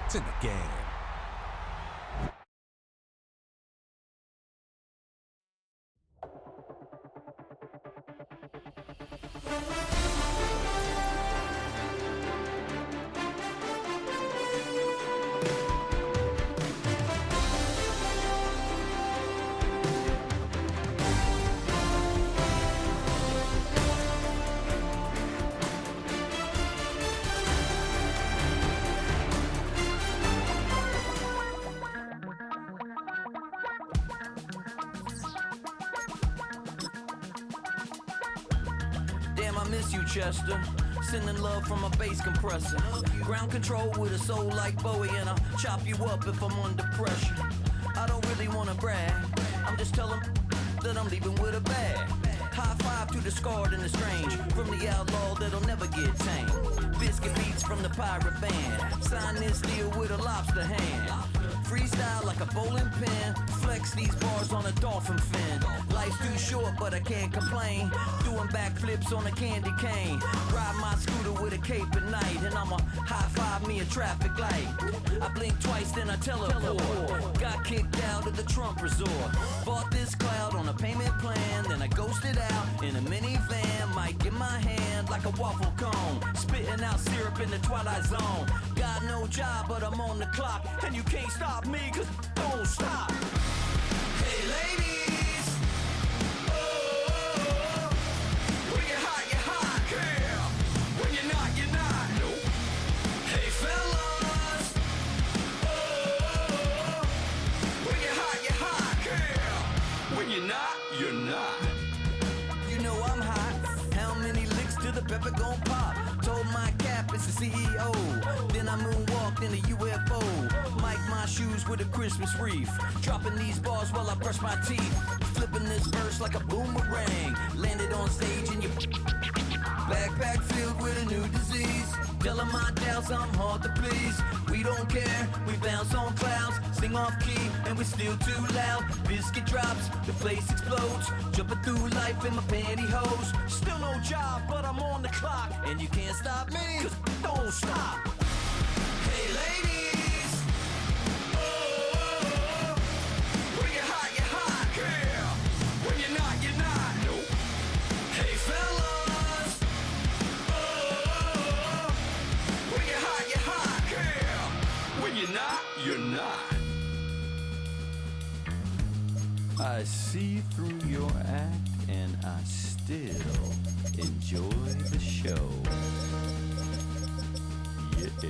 It's in the game. Damn, I miss you, Chester. Sending love from a bass compressor. Ground control with a soul like Bowie, and I'll chop you up if I'm under pressure. I don't really wanna brag, I'm just telling that I'm leaving with a bag. High five to the scarred and the strange, from the outlaw that'll never get tamed. Biscuit beats from the pirate band, sign this deal with a lobster hand. Freestyle like a bowling pin, flex these bars on a dolphin fin. Life's too short, but I can't complain. Doing backflips on a candy cane. Ride my scooter with a cape at night, and I'ma high five me a traffic light. I blink twice, then I teleport. Got kicked out of the Trump resort. Bought this cloud on a payment plan, then I ghosted out in a minivan. Mic in my hand like a waffle cone, spitting out syrup in the twilight zone. Got no job, but I'm on the clock, and you can't stop me, cause don't stop. Hey ladies, oh, when you're hot, girl. When you're not, nope. Hey fellas, oh, when you're hot, girl. When you're not. You know I'm hot. How many licks till the pepper gon' pop? Told my cap it's the CEO. Then I moonwalked in a UFO. Mic my shoes with a Christmas wreath. Dropping these bars while I brush my teeth. Flipping this verse like a boomerang. Landed on stage in your backpack filled with a new disease. Telling my doubts I'm hard to please. We don't care, we bounce on clouds. Sing off key and we're still too loud. Biscuit drops, the place explodes. Jumping through life in my pantyhose. Still no job, but I'm on the clock. And you can't stop me, cause don't stop. Hey ladies, oh, when you're hot, girl. When you're not, nope. Hey fellas, oh, when you're hot, girl. When you're not. I see through your act and I still enjoy the show. Yeah.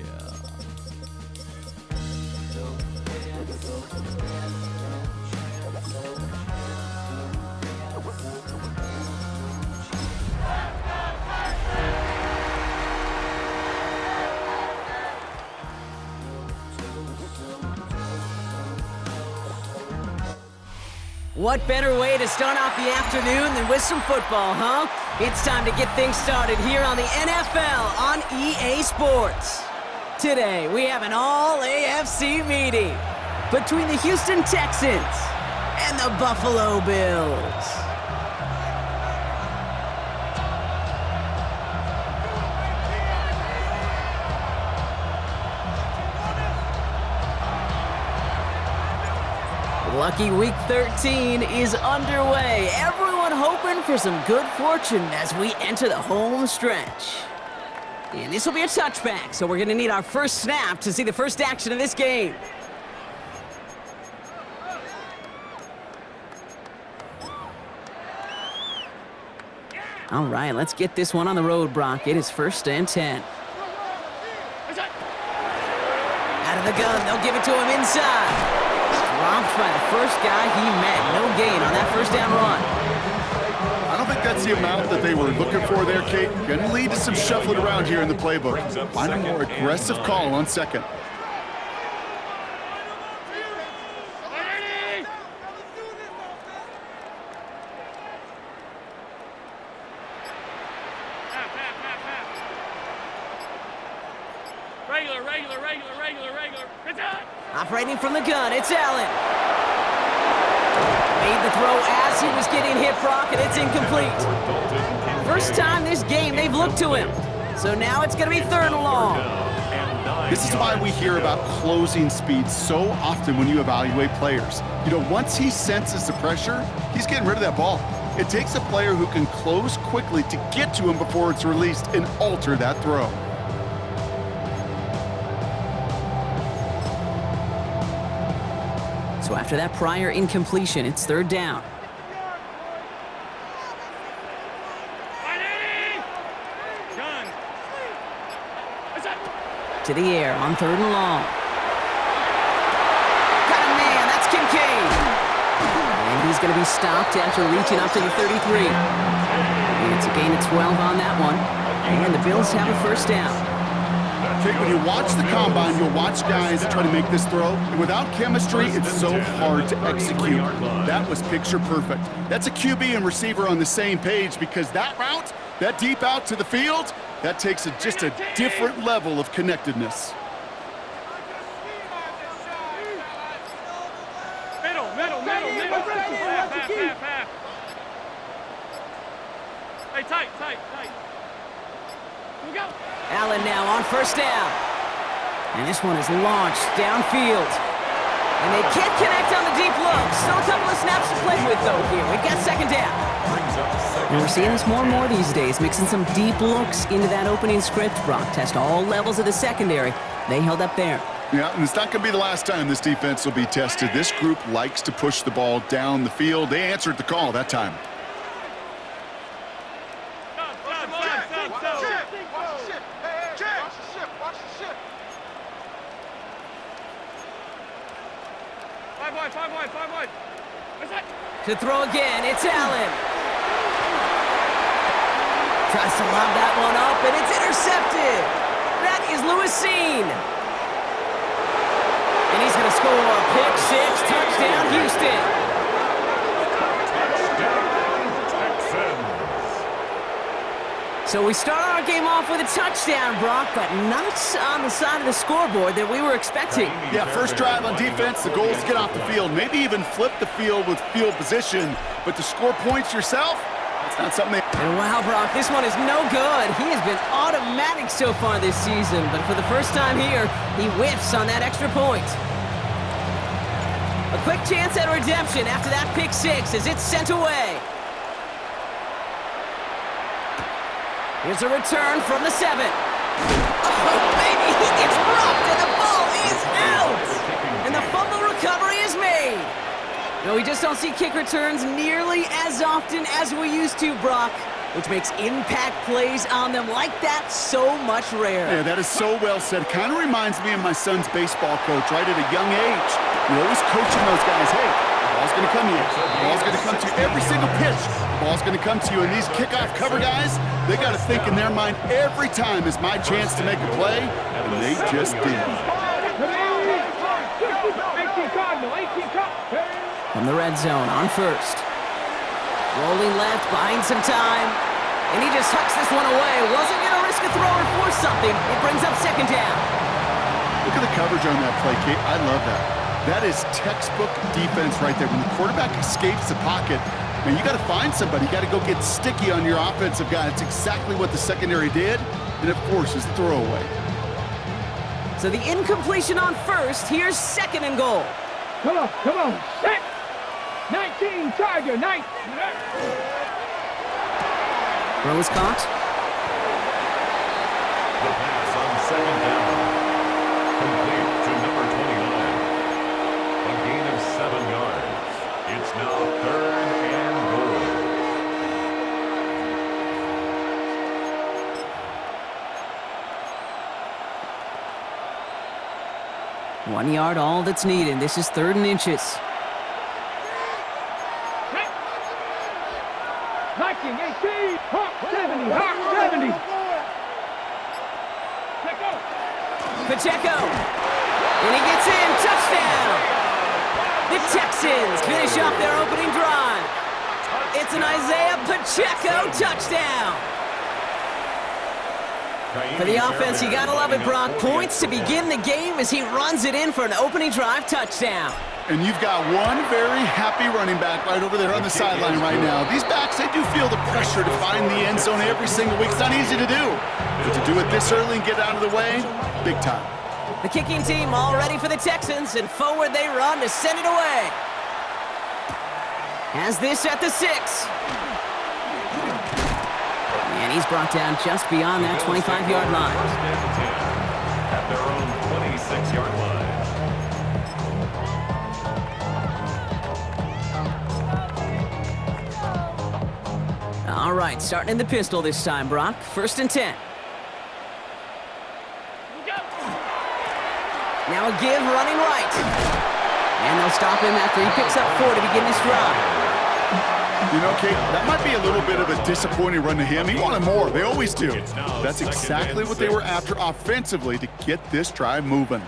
What better way to start off the afternoon than with some football, huh? It's time to get things started here on the NFL on EA Sports. Today, we have an all-AFC meeting between the Houston Texans and the Buffalo Bills. Lucky Week 13 is underway. Everyone hoping for some good fortune as we enter the home stretch. And this will be a touchback, so we're going to need our first snap to see the first action of this game. All right, let's get this one on the road, Brock. It is 1st and 10. Out of the gun, they'll give it to him inside. Dropped by the first guy he met. No gain on that first down run. I don't think that's the amount that they were looking for there, Kate. Going to lead to some shuffling around here in the playbook. Find a more aggressive call on second. Regular. Operating from the gun, it's Allen. Made the throw as he was getting hit, Brock, and it's incomplete. First time this game they've looked to him. So now it's going to be 3rd and long. This is why we hear about closing speed so often when you evaluate players. You know, once he senses the pressure, he's getting rid of that ball. It takes a player who can close quickly to get to him before it's released and alter that throw. So after that prior incompletion, it's third down. To the air on third and long. Got a man, that's Kincaid. And he's going to be stopped after reaching up to the 33. And it's a gain of 12 on that one. And the Bills have a first down. Jake, when you watch the combine, you'll watch guys try to make this throw. And without chemistry, it's so hard to execute. That was picture perfect. That's a QB and receiver on the same page because that route, that deep out to the field, that takes just a different level of connectedness. Middle. Half. Hey, tight. Here we go. Allen now on first down. And this one is launched downfield. And they can't connect on the deep look. Still a couple of snaps to play with, though, here. We've got second down. And we're seeing this more and more these days, mixing some deep looks into that opening script. Brock test all levels of the secondary. They held up there. Yeah, and it's not going to be the last time this defense will be tested. This group likes to push the ball down the field. They answered the call that time. Five wide. To throw again, it's Allen. Tries to lob that one up, and it's intercepted. That is Lewisine. And he's going to score a pick six, touchdown Houston. So we start our game off with a touchdown, Brock, but not on the side of the scoreboard that we were expecting. Yeah, first drive on defense, the goal is to get off the field, maybe even flip the field with field position, but to score points yourself, that's not something And wow, Brock, this one is no good. He has been automatic so far this season, but for the first time here, he whiffs on that extra point. A quick chance at redemption after that pick six as it's sent away. Here's a return from the 7. Oh, baby, he gets dropped and the ball is out. And the fumble recovery is made. No, we just don't see kick returns nearly as often as we used to, Brock, which makes impact plays on them like that so much rarer. Yeah, that is so well said. It kind of reminds me of my son's baseball coach, right, at a young age. You're always coaching those guys, hey, the ball's going to come to you. The ball's going to come to you every single pitch. The ball's going to come to you. And these kickoff cover guys, they got to think in their mind every time is my chance to make a play, and they just did. From the red zone on first. Rolling left, buying some time. And he just hucks this one away. Wasn't going to risk a throw or force something. It brings up second down. Look at the coverage on that play, Kate. I love that. That is textbook defense right there. When the quarterback escapes the pocket, man, you got to find somebody. You got to go get sticky on your offensive guy. It's exactly what the secondary did, and it forces throwaway. So the incompletion on first. Here's second and goal. Come on. Set. 19, Tiger, 19. Throws caught. The pass on second down. Complete to number 29. A gain of 7 yards. It's now third and goal. 1 yard, all that's needed. This is 3rd and inches. Hiking, 18, Hawk 70, Hawk 70. Pacheco. And he gets in. Touchdown. The Texans finish off their opening drive. It's an Isaiah Pacheco touchdown. For the offense, you gotta love it, Brock. Points to begin the game as he runs it in for an opening drive touchdown. And you've got one very happy running back right over there on the sideline right now. These backs, they do feel the pressure to find the end zone every single week. It's not easy to do. But to do it this early and get out of the way, big time. The kicking team all ready for the Texans, and forward they run to send it away. Has this at the 6. And he's brought down just beyond that 25-yard line. First and 10 at their own 26-yard line. All right, starting in the pistol this time, Brock. First and 10. Now a give running right. And they'll stop him after he picks up 4 to begin this drive. You know, Kate, that might be a little bit of a disappointing run to him. He wanted more. They always do. That's exactly what they were after offensively to get this drive moving.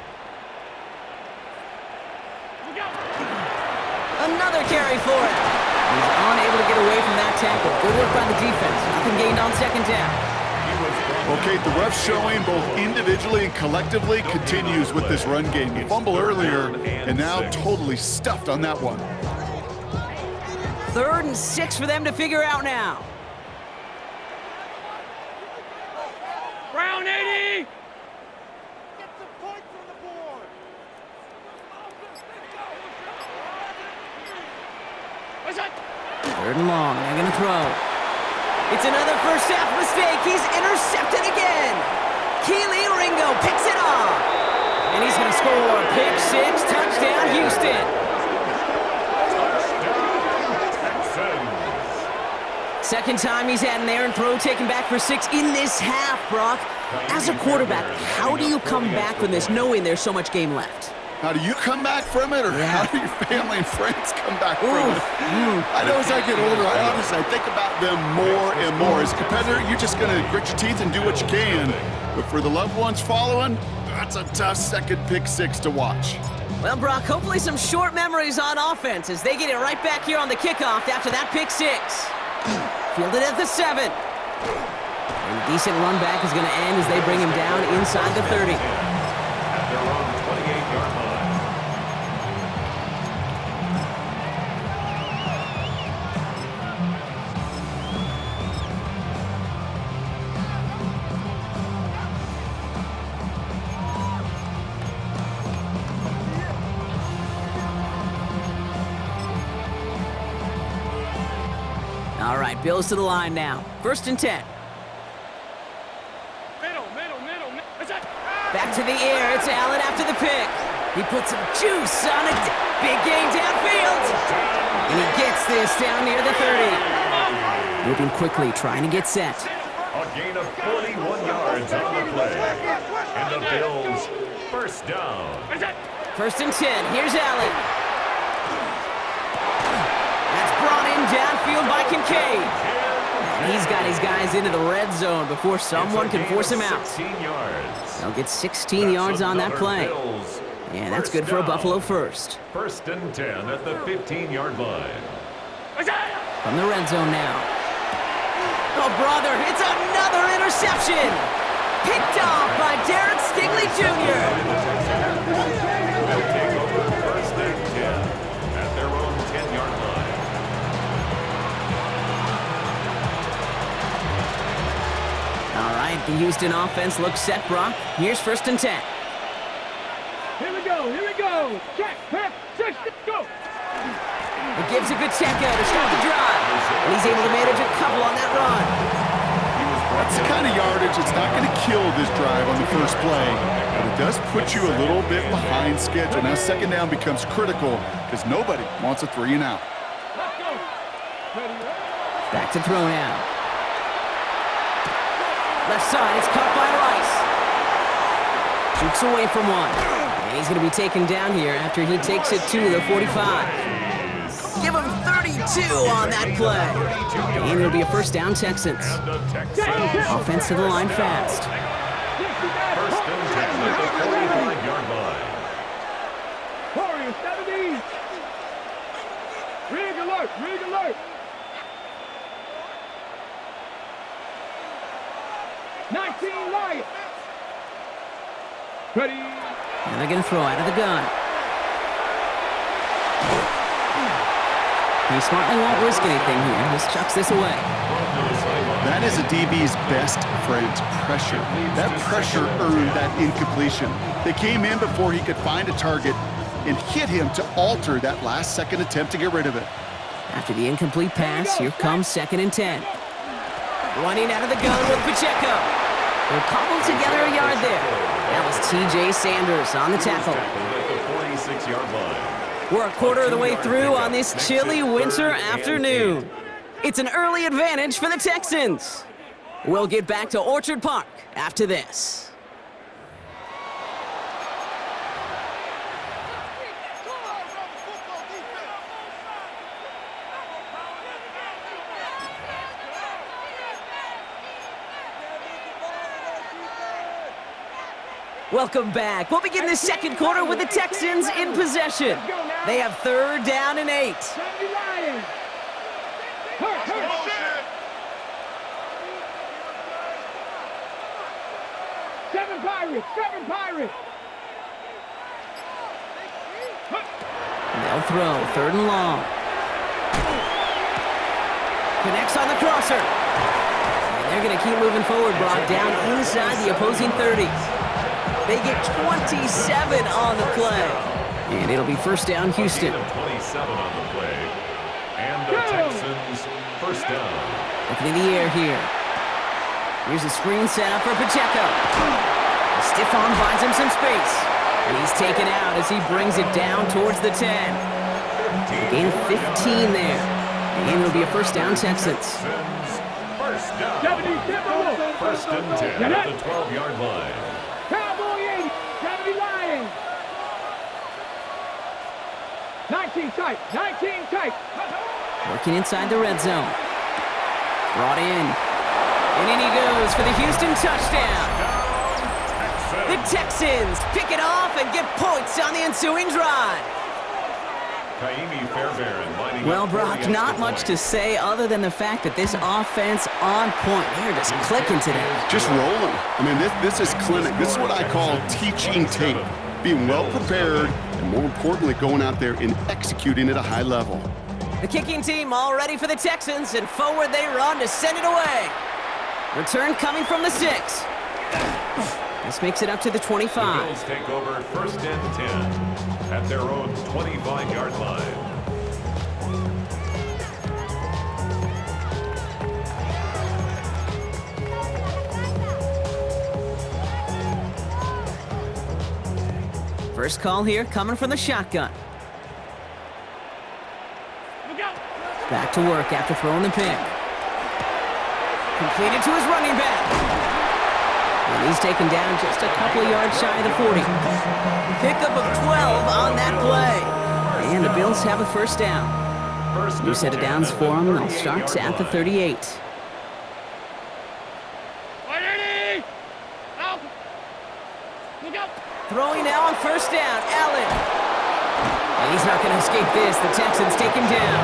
Another carry for him. He's unable to get away from that tackle. Good work by the defense. Nothing gained on second down. Okay, the ref showing both individually and collectively continues with this run game. He fumbled earlier and now totally stuffed on that one. 3rd and 6 for them to figure out now. Brown 80! Get some points on the board. What's that? 3rd and long. They're going to throw. It's another first half mistake. He's intercepted again. Keely Ringo picks it off. And he's going to score. Pick 6, touchdown, Houston. Second time he's had an errant throw taken back for 6 in this half, Brock. As a quarterback, how do you come back from this knowing there's so much game left? How do you come back from it, or how do your family and friends come back from it? I know as I get older, I think about them more and more. As a competitor, you're just going to grit your teeth and do what you can. But for the loved ones following, that's a tough second pick 6 to watch. Well, Brock, hopefully some short memories on offense as they get it right back here on the kickoff after that pick 6. Fielded at the 7. And a decent run back is going to end as they bring him down inside the 30. At their own 28-yard line. All right, Bills to the line now. 1st and 10. Middle. What's that? Back to the air. It's Allen after the pick. He puts some juice on a big gain downfield. And he gets this down near the 30. Moving quickly, trying to get set. A gain of 41 yards on the play. And the Bills first down. What's that? 1st and 10. Here's Allen. That's brought in downfield by Kincaid. And he's got his guys into the red zone before someone can force him out. 16 yards. They'll get 16 yards on that play. Bills Yeah, that's good for a Buffalo first. 1st and 10 at the 15-yard line. What's that? From the red zone now. Oh, brother, it's another interception. Picked off by Derek Stingley Jr. They'll take over 1st and 10 at their own 10-yard line. All right, the Houston offense looks set, Brock. Here's 1st and 10. Here we go. Check, pass, 6, go. It gives a good check out to start the drive. And he's able to manage a couple on that run. That's the kind of yardage that's not going to kill this drive on the first play, but it does put you a little bit behind schedule. Now second down becomes critical because nobody wants a 3 and out. Let's go. Ready, Back to throw now. Left side, it's caught by Rice. Shoots away from one. And he's going to be taken down here after he takes it to the 45. Give him 32 on that play. And it'll be a first down, Texans. And the Texans Offense to the line fast. 1st and 10 at the 45-yard line. Warriors, 70. Rig alert. 19 Lions. Ready. And they're going to throw out of the gun. He smartly won't risk anything here. Just chucks this away. That is a DB's best friend, pressure. That pressure earned that incompletion. They came in before he could find a target and hit him to alter that last-second attempt to get rid of it. After the incomplete pass, here comes 2nd and 10. Running out of the gun with Pacheco. They're cobbled together a yard there. That was T.J. Sanders on the tackle. At the 46-yard line. We're a quarter of the way through on this chilly winter afternoon. It's an early advantage for the Texans. We'll get back to Orchard Park after this. Welcome back. We'll begin the second quarter with the Texans in possession. They have 3rd down and 8. Seven Pirates. They'll throw 3rd and long. Connects on the crosser. And they're going to keep moving forward, Brock, down inside the opposing 30. They get 27 on the play. And it'll be 1st down, Houston. 27 on the play. And the Texans 1st down. Looking in the air here. Here's a screen set up for Pacheco. Stiff arm buys him some space. And he's taken out as he brings it down towards the 10. Gain of 15 there. And it'll be a 1st down, Texans. 1st down. 1st and 10 at the 12-yard line. Cowboy 80, 70 Lions. 19 tight. Working inside the red zone. Brought in. And in he goes for the Houston touchdown. The Texans pick it off and get points on the ensuing drive. Well, Brock, not much to say other than the fact that this offense on point. They're just clicking today. Just rolling. I mean, this is clinic. This is what I call teaching tape. Being well prepared, and more importantly, going out there and executing at a high level. The kicking team all ready for the Texans, and forward they run to send it away. Return coming from the 6. This makes it up to the 25. The Bills take over 1st and 10 at their own 25-yard line. First call here coming from the shotgun. Back to work after throwing the pick. Completed to his running back. And he's taken down just a couple of yards shy of the 40. Pickup of 12 on that play. And the Bills have a 1st down. New set of downs for them. They'll start at the 38. Throwing now on 1st down, Allen. And he's not going to escape this. The Texans take him down.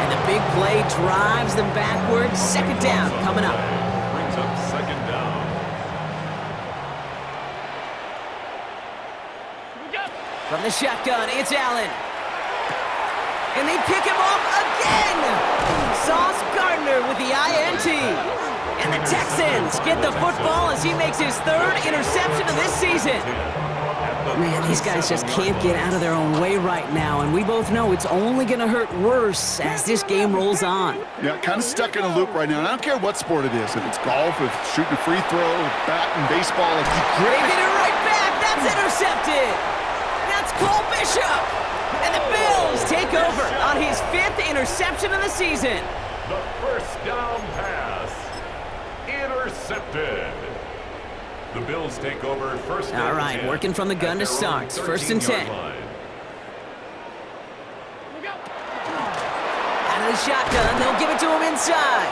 And the big play drives them backwards. 2nd down coming up. Brings up 2nd down. From the shotgun, it's Allen. And they pick him off again! Sauce Gardner with the INT. And the Texans get the football as he makes his 3rd interception of this season. Man, these guys just can't get out of their own way right now, and we both know it's only going to hurt worse as this game rolls on. Yeah, kind of stuck in a loop right now. And I don't care what sport it is. If it's golf, if it's shooting a free throw, bat and baseball, if you grip They it. get it right back. That's intercepted. That's Cole Bishop. And the Bills take over on his 5th interception of the season. The 1st down pass. Intercepted. The Bills take over 1st and 10. All right, working from the gun to start. 1st and 10. Out of the shotgun, they'll give it to him inside.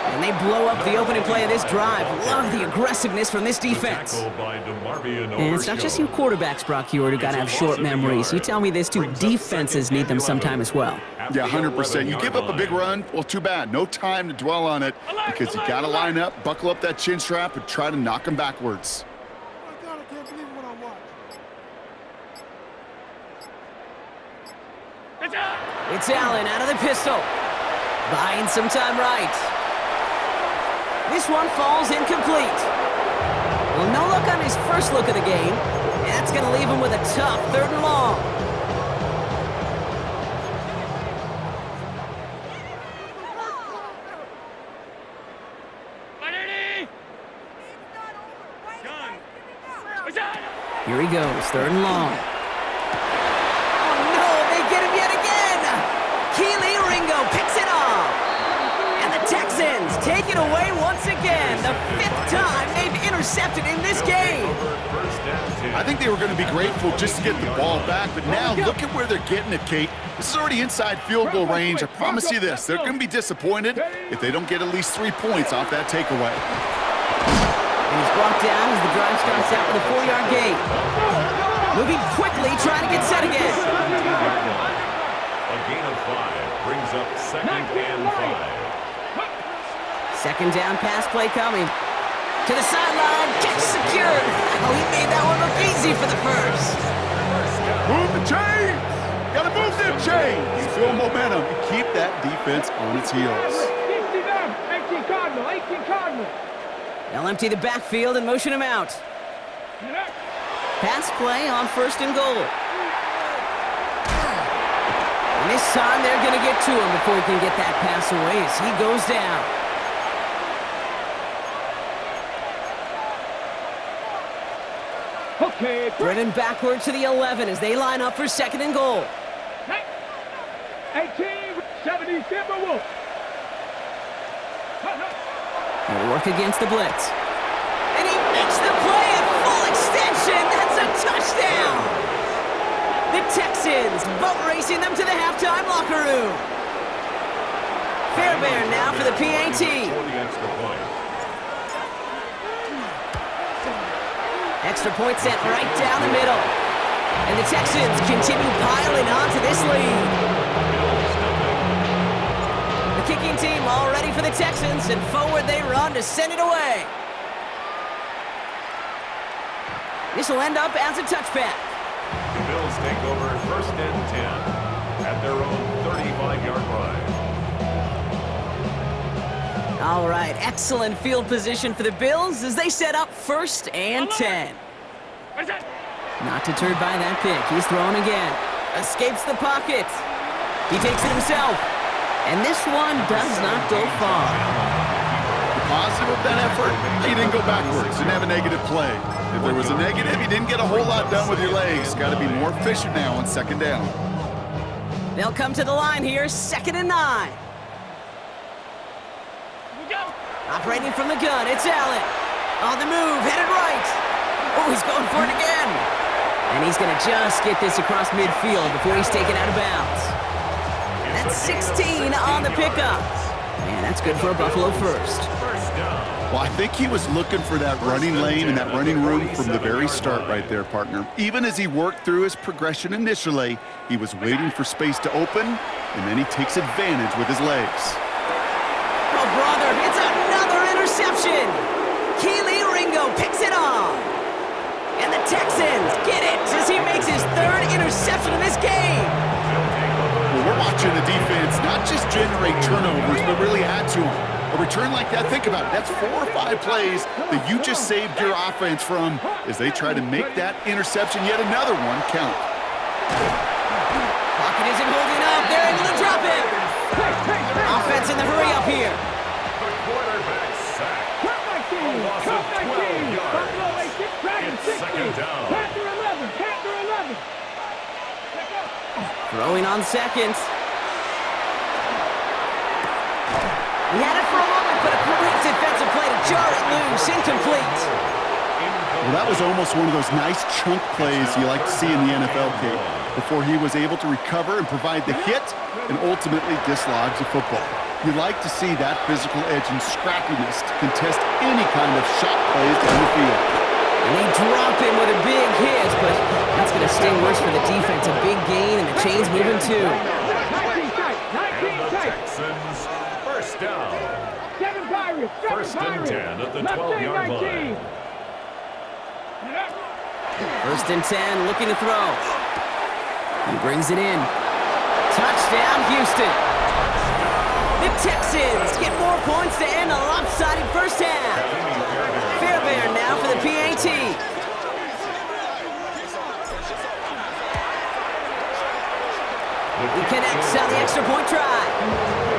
And they blow up the opening play of this drive. Love the aggressiveness from this defense. And it's not just you quarterbacks, Brock Heward, who got to have short memories. You tell me this too, defenses need them sometime as well. Yeah, 100%. You give up a big run, well, too bad. No time to dwell on it because you got to line up, buckle up that chin strap, and try to knock them backwards. My God, I can't believe what I watched. It's Allen out of the pistol. Buying some time right. This one falls incomplete. Well, no luck on his first look of the game. That's going to leave him with a tough 3rd and long. Here he goes, 3rd and long. Oh no, they get him yet again! Keely Ringo picks it off! And the Texans take it away once again, the 5th time they've intercepted in this game. I think they were going to be grateful just to get the ball back, but now look at where they're getting it, Kate. This is already inside field goal range. I promise you this, they're going to be disappointed if they don't get at least 3 points off that takeaway. And he's brought down as the drive starts out with a 4-yard gain. Moving quickly, trying to get set again. A gain of 5 brings up 2nd and 5. 2nd down pass play coming. To the sideline, catch secured. Oh, he made that one look easy for the first. Move the chains! Gotta move them chains! Build momentum and keep that defense on its heels. 18 Cardinal, 18 Cardinal. They'll empty the backfield and motion him out. Pass play on 1st and goal. And this time they're going to get to him before he can get that pass away as he goes down. Okay. Brennan backward to the 11 as they line up for 2nd and goal. 18, 70 Timberwolves. He'll work against the blitz. And he makes the play at full extension. That's a touchdown. The Texans boat racing them to the halftime locker room. Fairbairn now for the PAT. Extra point sent right down the middle. And the Texans continue piling on to this lead. The kicking team all ready for the Texans, and forward they run to send it away. This will end up as a touchback. The Bills take over 1st and 10 at their own 35-yard line. All right, excellent field position for the Bills as they set up 1st and 10. Not deterred by that pick. He's throwing again. Escapes the pocket. He takes it himself. And this one does not go far. The positive of that effort, he didn't go backwards, didn't have a negative play. If there was a negative, you didn't get a whole lot done with your legs. Got to be more efficient now on 2nd down. They'll come to the line here, 2nd and 9. Operating from the gun, it's Allen. On the move, headed right. Oh, he's going for it again. And he's going to just get this across midfield before he's taken out of bounds. That's 16 on the pickup. Man, that's good for a Buffalo first. Well, I think he was looking for that running lane and that running room from the very start right there, partner. Even as he worked through his progression initially, he was waiting for space to open, and then he takes advantage with his legs. Oh, brother, it's another interception. Keely Ringo picks it off. And the Texans get it as he makes his 3rd interception of this game. Well, we're watching the defense not just generate turnovers, but really add to them. A return like that, think about it, that's 4 or 5 plays that you just saved your offense from as they try to make that interception, yet another one, count. Pocket isn't holding up. They're able to drop it. Offense in the hurry up here. The quarterback sacked. Cut 19, cut 19. Buffalo 18, Dragon 16. 2nd down. Panther 11, Panther 11. Throwing on 2nd. He had it for a moment, but a great defensive play to jar it loose. Incomplete. Well, that was almost one of those nice chunk plays you like to see in the NFL, Kate, before he was able to recover and provide the hit and ultimately dislodge the football. You like to see that physical edge and scrappiness to contest any kind of shot plays down the field. And they drop him with a big hit, but that's going to sting worse for the defense. A big gain, and the chain's moving too. 19 tight, 19 tight. Texans, 1st down. 7 Pirates, 7 1st and Pirates. 10 at the Left 12-yard line. 19. 1st and 10, looking to throw. He brings it in. Touchdown! Touchdown, Houston. The Texans get more points to end a lopsided first half. Fairbairn now for the PAT. He connects on the extra point try.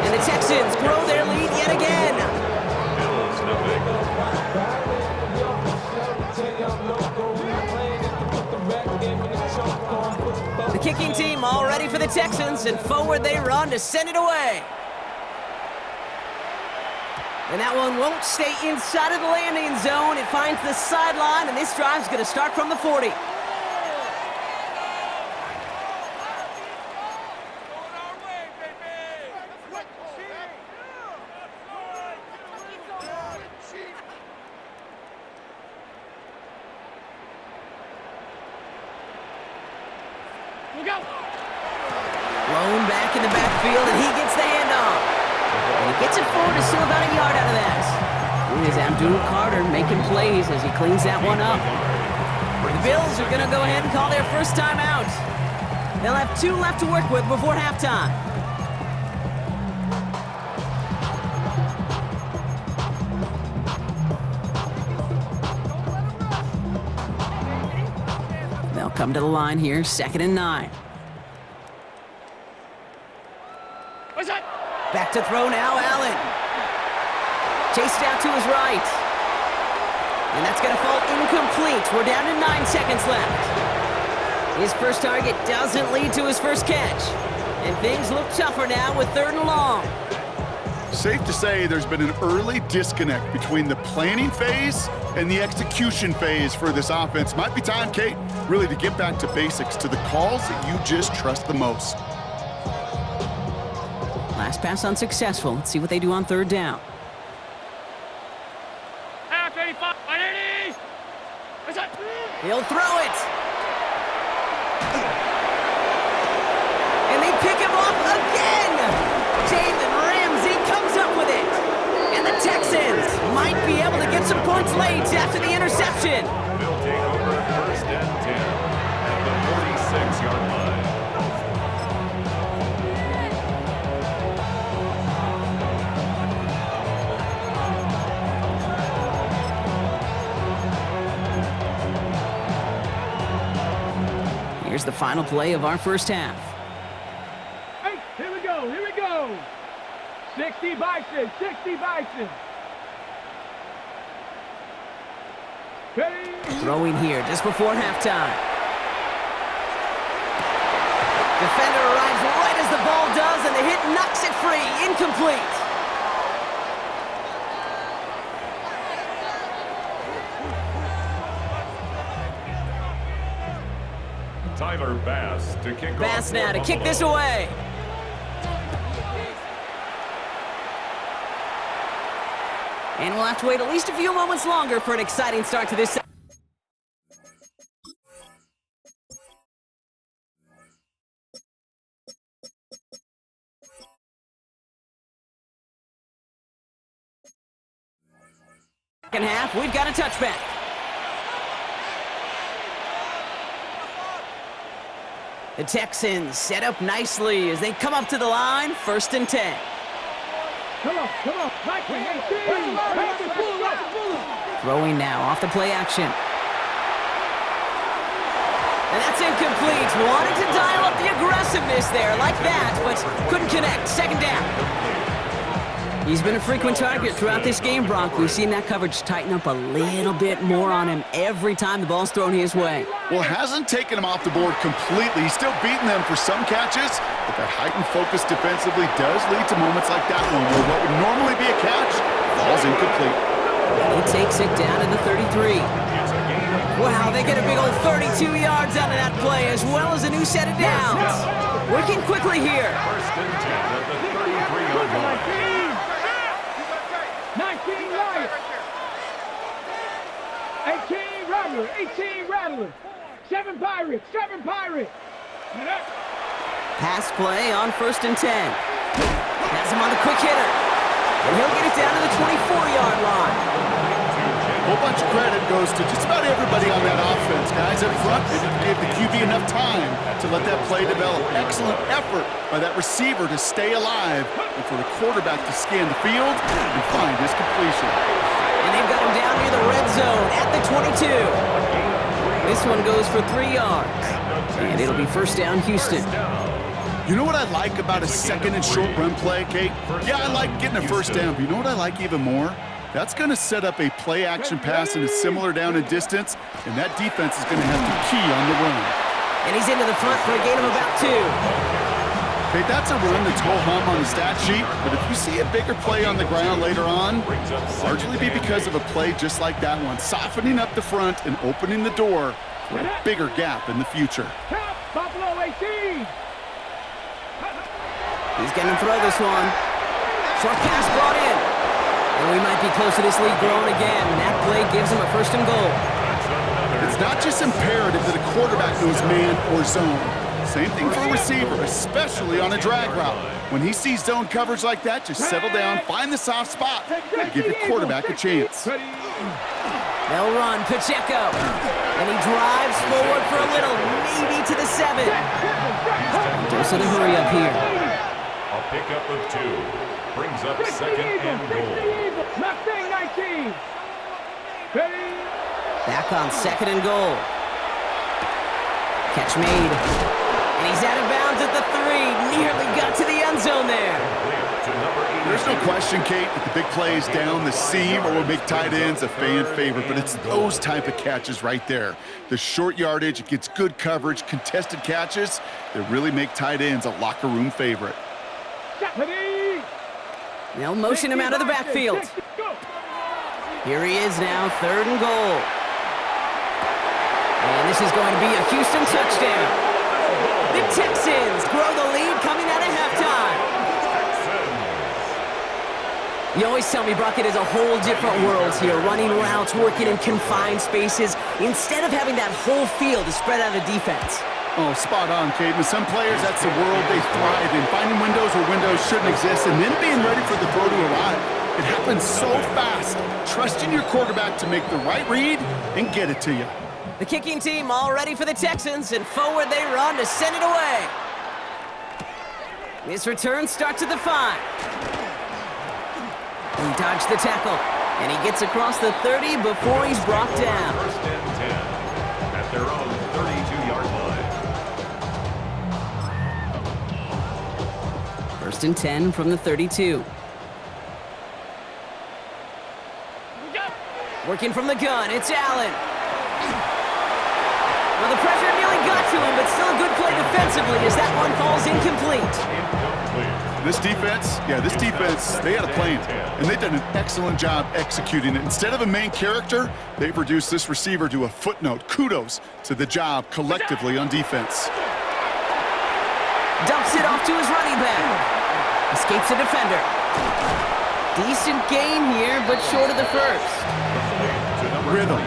And the Texans grow their lead yet again. Bills nothing. The kicking team all ready for the Texans, and forward they run to send it away. And that one won't stay inside of the landing zone. It finds the sideline, and this drive's going to start from the 40. Blown back in the backfield, and he gets the handoff. And he gets it forward to still about a yard out of that. It is Abdul Carter making plays as he cleans that one up. The Bills are going to go ahead and call their first timeout. They'll have 2 left to work with before halftime. They'll come to the line here, 2nd and 9. Back to throw now, Allen. Chased out to his right. And that's going to fall incomplete. We're down to 9 seconds left. His first target doesn't lead to his first catch. And things look tougher now with 3rd and long. Safe to say there's been an early disconnect between the planning phase and the execution phase for this offense. Might be time, Kate, really to get back to basics, to the calls that you just trust the most. Last pass unsuccessful. Let's see what they do on 3rd down. He'll throw it. And they pick him off again. Jalen Ramsey comes up with it. And the Texans might be able to get some points late after the interception. They'll take over 1st and 10 at the 46-yard line. Here's the final play of our first half. Hey, here we go, here we go. 60 Bison, 60 Bison. Ready? Throwing here just before halftime. Defender arrives right as the ball does, and the hit knocks it free. Incomplete. Tyler Bass to kick Bass off. now to kick this away. And we'll have to wait at least a few moments longer for an exciting start to this. Second half, we've got a touchback. The Texans set up nicely as they come up to the line, 1st and 10. Come on, 19, 18. Throwing now off the play action. And that's incomplete. Wanted to dial up the aggressiveness there like that, but couldn't connect. 2nd down. He's been a frequent target throughout this game, Brock. We've seen that coverage tighten up a little bit more on him every time the ball's thrown his way. Well, hasn't taken him off the board completely. He's still beating them for some catches, but that heightened focus defensively does lead to moments like that one where what would normally be a catch falls incomplete. He takes it down to the 33. Wow, they get a big old 32 yards out of that play, as well as a new set of downs. Working quickly here. 1st and 10 at the 33-yard line. 19 Lions. 18 Rattler, 18 Rattler. 7 Pirates, 7 Pirates. Pass play on 1st and 10. Has him on the quick hitter. And he'll get it down to the 24-yard line. A whole bunch of credit goes to just about everybody on that offense. Guys up front, they didn't give the QB enough time to let that play develop. Excellent effort by that receiver to stay alive and for the quarterback to scan the field and find his completion. And they've got him down near the red zone at the 22. This one goes for 3 yards. And it'll be first down, Houston. You know what I like about a second and short run play, Kate? Yeah, I like getting a first down, but you know what I like even more? That's going to set up a play-action pass in a similar down and distance, and that defense is going to have to key on the run. And he's into the front for a gain of about 2. Okay, that's a run that's ho-hum on the stat sheet, but if you see a bigger play on the ground later on, largely be because of a play just like that one, softening up the front and opening the door for a bigger gap in the future. Buffalo 18. He's going to throw this one. Short pass brought in. And we might be close to this lead growing again. That play gives him a first and goal. It's not just imperative that a quarterback knows man or zone. Same thing for a receiver, especially on a drag route. When he sees zone coverage like that, just settle down, find the soft spot, and give your quarterback a chance. They'll run Pacheco. And he drives forward for a little, maybe to the 7. Dose of the hurry up here. A pickup of 2 brings up second and goal. Mustang 19. Back on second and goal. Catch made. And he's out of bounds at the 3. Nearly got to the end zone there. There's no question, Kate, that the big plays down the seam or will make tight ends a fan favorite, but it's those type of catches right there. The short yardage, it gets good coverage, contested catches that really make tight ends a locker room favorite. They'll motion him out of the backfield. Here he is now, third and goal. And this is going to be a Houston touchdown. The Texans grow the lead coming out of halftime. You always tell me, Brock, it is a whole different world here, running routes, working in confined spaces, instead of having that whole field to spread out a defense. Oh, spot on, Kate. With some players, that's the world they thrive in. Finding windows where windows shouldn't exist and then being ready for the throw to arrive. It happens so fast. Trusting your quarterback to make the right read and get it to you. The kicking team all ready for the Texans, and forward they run to send it away. This return starts at the 5. He dodged the tackle, and he gets across the 30 before he's brought down. First and 10 at their own 32-yard line. First and 10 from the 32. Working from the gun, it's Allen. Well, the pressure nearly got to him, but still a good play defensively as that one falls incomplete. This defense, they had a plan, and they've done an excellent job executing it. Instead of a main character, they've reduced this receiver to a footnote. Kudos to the job collectively on defense. Dumps it off to his running back. Escapes a defender. Decent gain here, but short of the first. Rhythm.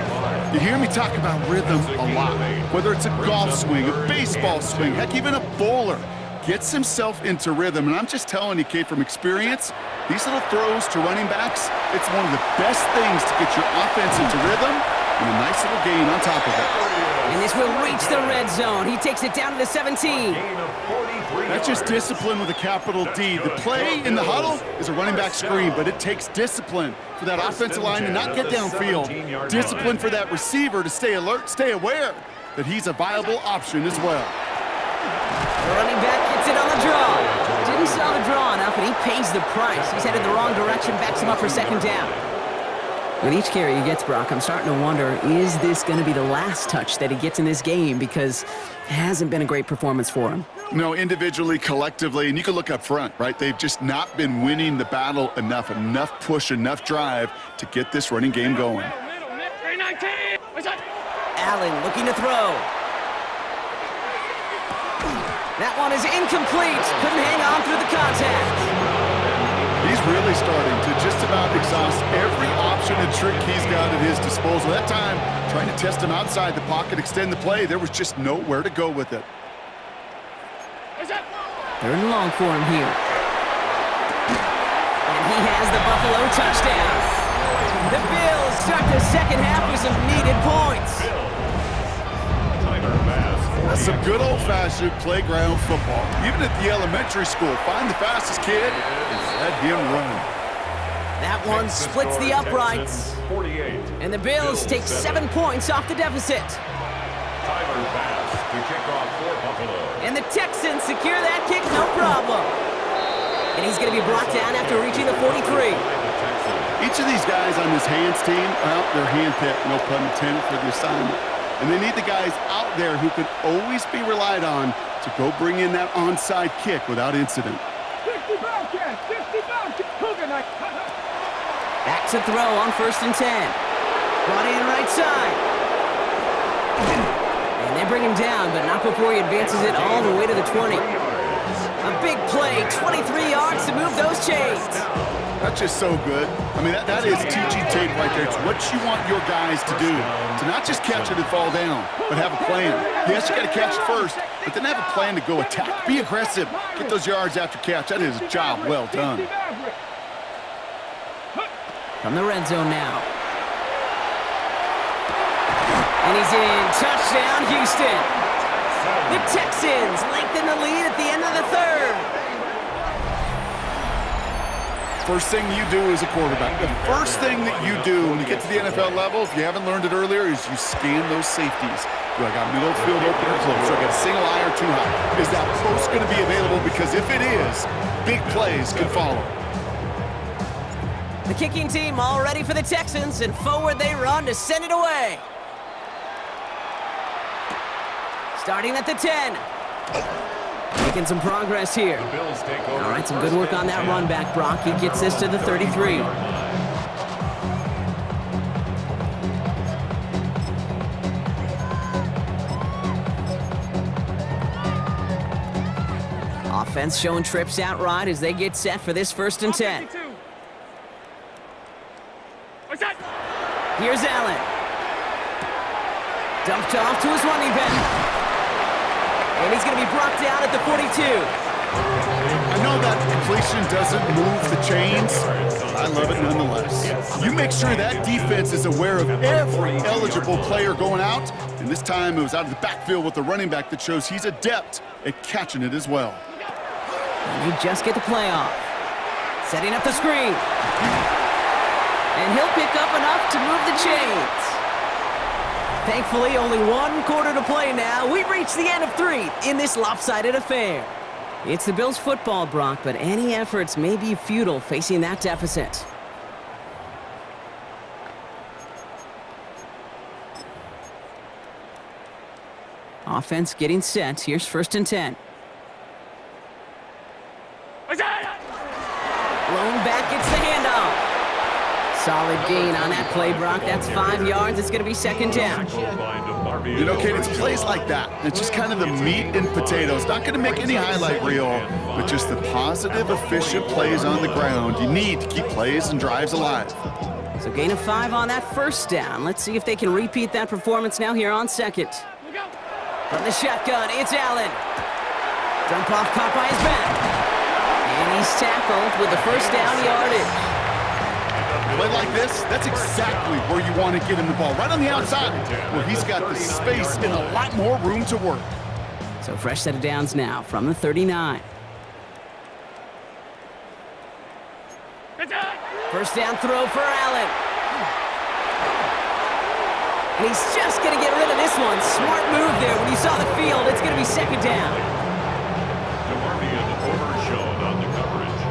You hear me talk about rhythm a lot. Whether it's a golf swing, a baseball swing, heck, even a bowler gets himself into rhythm. And I'm just telling you, Kate, from experience, these little throws to running backs, it's one of the best things to get your offense into rhythm and a nice little gain on top of it. And this will reach the red zone. He takes it down to the 17. That's just discipline with a capital D. The play in the huddle is a running back screen, but it takes discipline for that offensive line to not get downfield. Discipline for that receiver to stay alert, stay aware that he's a viable option as well. The running back gets it on the draw. Didn't saw the draw enough, and he pays the price. He's headed the wrong direction, backs him up for second down. With each carry he gets, Brock, I'm starting to wonder, is this going to be the last touch that he gets in this game? Because it hasn't been a great performance for him. No, individually, collectively, and you can look up front, right? They've just not been winning the battle enough push, enough drive to get this running game going. Allen looking to throw. That one is incomplete. Couldn't hang on through the contact. He's really starting to just about exhaust every option and trick he's got at his disposal. That time, trying to test him outside the pocket, extend the play, there was just nowhere to go with it. Third and long for him here. And he has the Buffalo touchdown. The Bills start to second half with some needed points. Timer pass. That's some good old-fashioned playground football. Even at the elementary school, find the fastest kid and let him run. That one splits the uprights. 48. And the Bills take 7 points off the deficit. Timer pass to kick off for Buffalo. And the Texans secure that kick, no problem. And he's going to be brought down after reaching the 43. Each of these guys on this hands team, well, they're handpicked, no pun intended, for the assignment. And they need the guys out there who can always be relied on to go bring in that onside kick without incident. 60 Bobcats, 60 Bobcats, Cougar night. Back to throw on 1st and 10. Brought in right side. And they bring him down, but not before he advances it all the way to the 20. A big play, 23 yards to move those chains. That's just so good. I mean, that is teaching tape right there. It's what you want your guys to do. To not just catch it and fall down, but have a plan. Yes, you got to catch it first, but then have a plan to go attack. Be aggressive. Get those yards after catch. That is a job well done. From the red zone now. And he's in. Touchdown, Houston. The Texans lengthen the lead at the end of the 3rd. First thing you do as a quarterback, the first thing that you do when you get to the NFL level, if you haven't learned it earlier, is you scan those safeties. Do I got middle field open or close? Do I got a single eye or too high? Is that post going to be available? Because if it is, big plays can follow. The kicking team all ready for the Texans, and forward they run to send it away. Starting at the 10. Making some progress here. The Bills take over. All right, some good work on that run back, Brock. He gets this to the 33. Offense showing trips out right as they get set for this 1st and 10. Here's Allen. Dumped off to his running back. And he's going to be brought down at the 42. I know that completion doesn't move the chains. I love it nonetheless. You make sure that defense is aware of every eligible player going out. And this time it was out of the backfield with the running back that shows he's adept at catching it as well. And they just get the play off. Setting up the screen. And he'll pick up enough to move the chains. Thankfully, only 1 quarter to play now. We've reached the end of 3 in this lopsided affair. It's the Bills' football, Brock, but any efforts may be futile facing that deficit. Offense getting set. Here's 1st and 10. Lone back gets the handoff. Solid gain on that play, Brock. That's 5 yards. It's going to be 2nd down. You know, Kate, it's plays like that. It's just kind of the meat and potatoes. Not going to make any highlight reel, but just the positive, efficient plays on the ground. You need to keep plays and drives alive. So gain of 5 on that 1st down. Let's see if they can repeat that performance now here on 2nd. From the shotgun, it's Allen. Dump off caught by his back. And he's tackled with the 1st down yardage. Play like this, that's exactly where you want to get him the ball. Right on the outside, where he's got the space and a lot more room to work. So fresh set of downs now from the 39. 1st down throw for Allen. And he's just going to get rid of this one. Smart move there when you saw the field. It's going to be 2nd down. DeMarvion overshown on the coverage.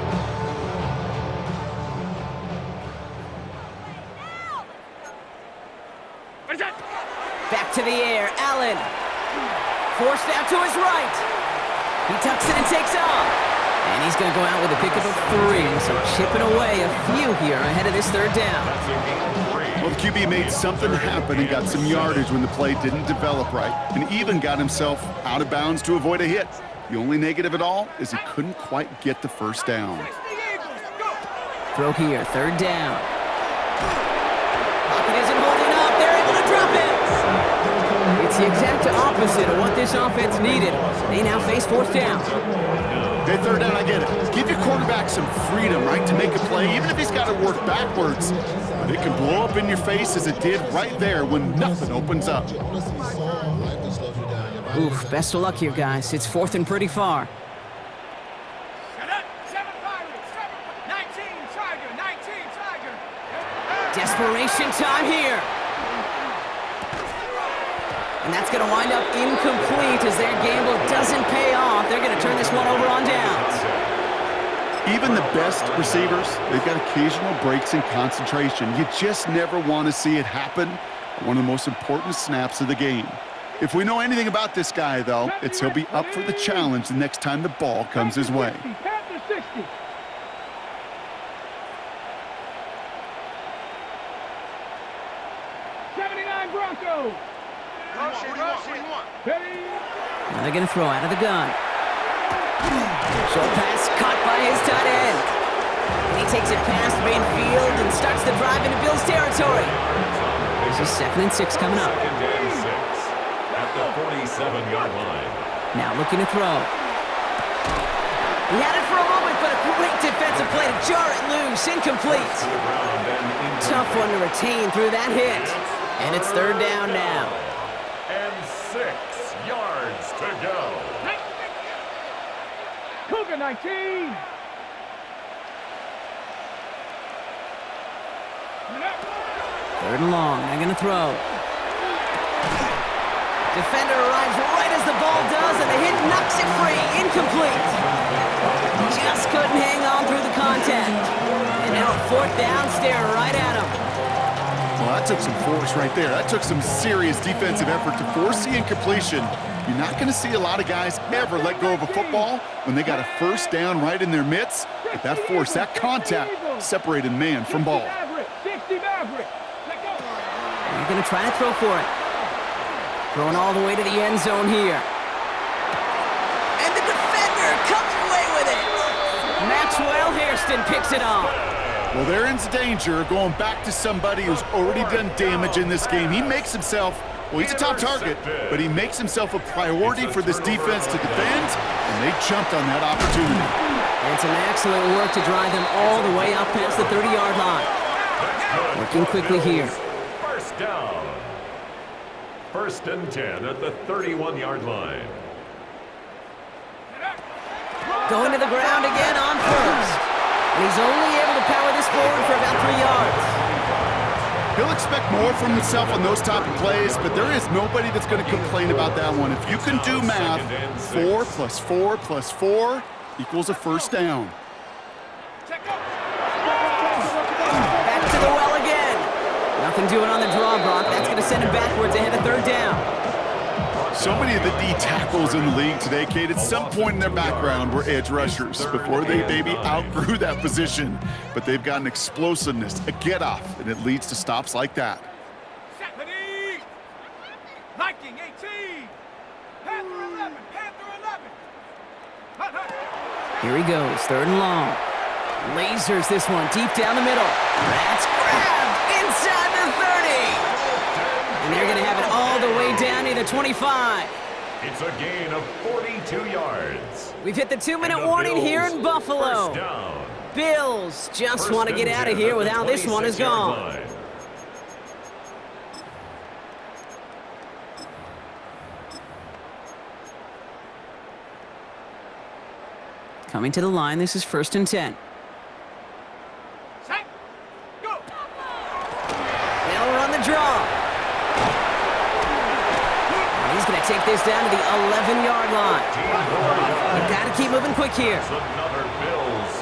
Back to the air, Allen. Forced out to his right. He tucks it and takes off. And he's going to go out with a pickup of 3. So chipping away a few here ahead of this 3rd down. Well, the QB made something happen and got some yardage when the play didn't develop right, and even got himself out of bounds to avoid a hit. The only negative at all is he couldn't quite get the 1st down. Throw here, 3rd down. Pocket isn't holding up. They're able to drop it. It's the exact opposite of what this offense needed. They now face 4th down. Okay, 3rd down, I get it. Give your quarterback some freedom, right, to make a play, even if he's got to work backwards. But it can blow up in your face as it did right there when nothing opens up. Oof, best of luck here, guys. It's 4th and pretty far. Desperation time here. And that's going to wind up incomplete as their gamble doesn't pay off. They're going to turn this one over on downs. Even the best receivers, they've got occasional breaks in concentration. You just never want to see it happen at one of the most important snaps of the game. If we know anything about this guy, though, it's he'll be up for the challenge the next time the ball comes his way. 79 Broncos. Now they're going to throw out of the gun. Short pass caught by his tight end. And he takes it past midfield and starts the drive into Bills territory. This is 2nd and 6 coming up. 2nd and 6 at the 47-yard line. Now looking to throw. He had it for a moment, but a great defensive play to jar it loose. Incomplete. Tough one to retain through that hit. And it's 3rd down now. And 6 yards to go. Cougar 19. Third and long. They're going to throw. Defender arrives right as the ball does, and the hit knocks it free. Incomplete. Just couldn't hang on through the contact. And now a 4th down, stare right at him. Well, that took some force right there. That took some serious defensive effort to force the incompletion. You're not going to see a lot of guys ever let go of a football when they got a 1st down right in their midst. But that force, that contact, separated man from ball. 60 Maverick. They're going to try to throw for it. Throwing all the way to the end zone here. And the defender comes away with it. Maxwell Hairston picks it off. Well, they're in danger going back to somebody who's already done damage in this game. He makes himself, well, he's a top target, but he makes himself a priority for this defense to defend, and they jumped on that opportunity. And some excellent work to drive them all the way up past the 30-yard line. Working quickly here. 1st down. 1st and 10 at the 31-yard line. Going to the ground again on 1st. And he's only able to power this forward for about 3 yards. He'll expect more from himself on those type of plays, but there is nobody that's going to complain about that one. If you can do math, 4 plus 4 plus 4 equals a 1st down. Back to the well again. Nothing doing on the draw, Brock. That's going to send him backwards ahead of 3rd down. So many of the D tackles in the league today, Kate, at some point in their background were edge rushers before they maybe outgrew that position. But they've got an explosiveness, a get-off, and it leads to stops like that. Viking 18. Panther 11. Panther 11. Here he goes, 3rd and long. Lasers this one deep down the middle. That's grabbed inside the 30. And they're going to have it all the way down near the 25. It's a gain of 42 yards. We've hit the 2-minute warning here in Buffalo. Bills just want to get out of here with how this one is gone. Coming to the line, this is 1st and 10. Set. Go. They'll run the draw. He's going to take this down to the 11-yard line. You've got to keep moving quick here. Another Bills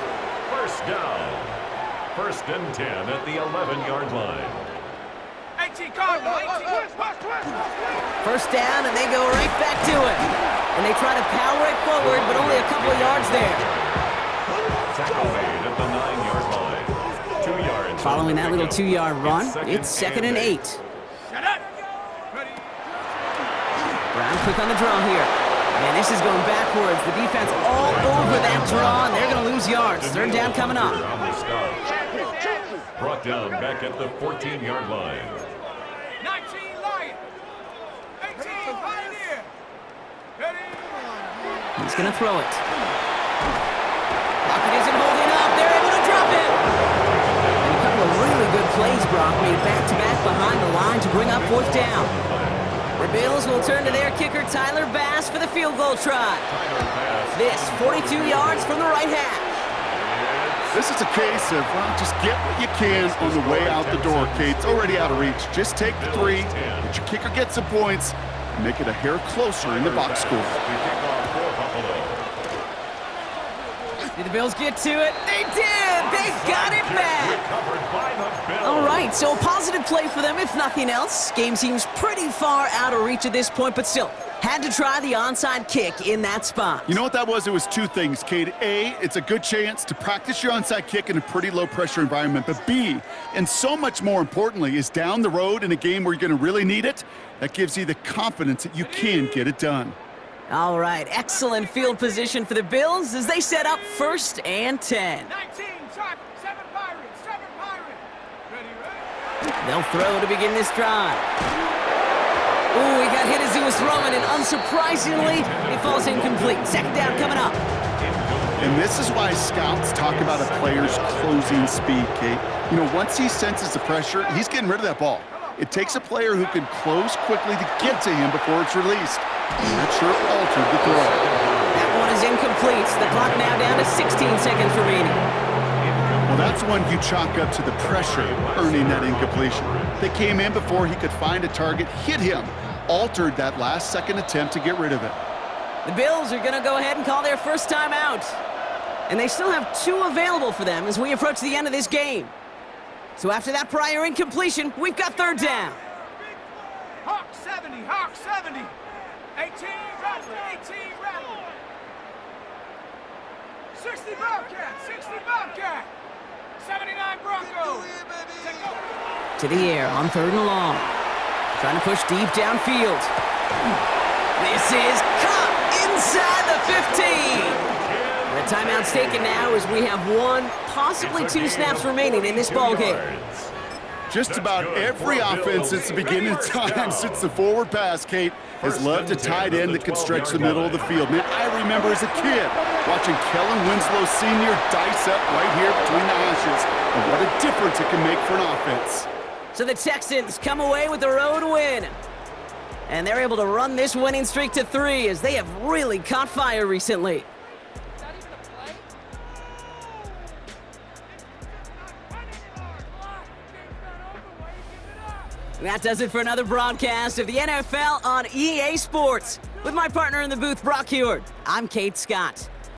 1st down. 1st and 10 at the 11-yard line. 18 Cardinal. 18. 1st down, and they go right back to it. And they try to power it forward, but only a couple of yards there. Tackle made at the 9-yard line. 2 yards. Following that little 2-yard run, it's 2nd and 8. Shut up. Brown quick on the draw here. And this is going backwards. The defense all over that draw, and they're going to lose yards. 3rd down coming up. Brought down back at the 14-yard line. 19 Lion. 18 Pioneer. Ready. He's going to throw it. Lockett isn't holding up. They're able to drop it. And a couple of really good plays, Brock, made back-to-back behind the line to bring up fourth down. The Bills will turn to their kicker, Tyler Bass, for the field goal try. This 42 yards from the right hash. This is a case of, well, just get what you can on the way out the door, Kate. It's already out of reach. Just take the 3, let your kicker get some points, and make it a hair closer in the box score. Did the Bills get to it? They did! They got it back! All right, so a positive play for them, if nothing else. Game seems pretty far out of reach at this point, but still, had to try the onside kick in that spot. You know what that was? It was 2 things, Kate. A, it's a good chance to practice your onside kick in a pretty low-pressure environment. But B, and so much more importantly, is down the road in a game where you're going to really need it, that gives you the confidence that you can get it done. All right, excellent field position for the Bills as they set up 1st and 10. 19, Sharp, 7 Pirates, 7 Pirates. Ready? They'll throw to begin this drive. Ooh, he got hit as he was throwing, and unsurprisingly, he falls incomplete. 2nd down coming up. And this is why scouts talk about a player's closing speed, Kate. You know, once he senses the pressure, he's getting rid of that ball. It takes a player who can close quickly to get to him before it's released. And that sure altered the throw. That one is incomplete. The clock now down to 16 seconds remaining. Well, that's when you chalk up to the pressure earning that incompletion. They came in before he could find a target, hit him, altered that last-second attempt to get rid of it. The Bills are going to go ahead and call their first time out. And they still have 2 available for them as we approach the end of this game. So after that prior incompletion, we've got 3rd down. Hawk 70, Hawk 70. 18 Rattler, 18 Rattler. 60 Bobcat, 60 Bobcat. 79 Bronco. Take over. To the air on 3rd and long. Trying to push deep downfield. This is caught inside the 15. The timeout's taken now as we have 1, possibly 2 snaps remaining in this ballgame. Just about every offense since the beginning of time, since the forward pass, Kate, has loved a tight end that can stretch the middle of the field. Man, I remember as a kid watching Kellen Winslow Sr. dice up right here between the hashes. And what a difference it can make for an offense. So the Texans come away with the road win. And they're able to run this winning streak to 3 as they have really caught fire recently. That does it for another broadcast of the NFL on EA Sports. With my partner in the booth, Brock Heward, I'm Kate Scott.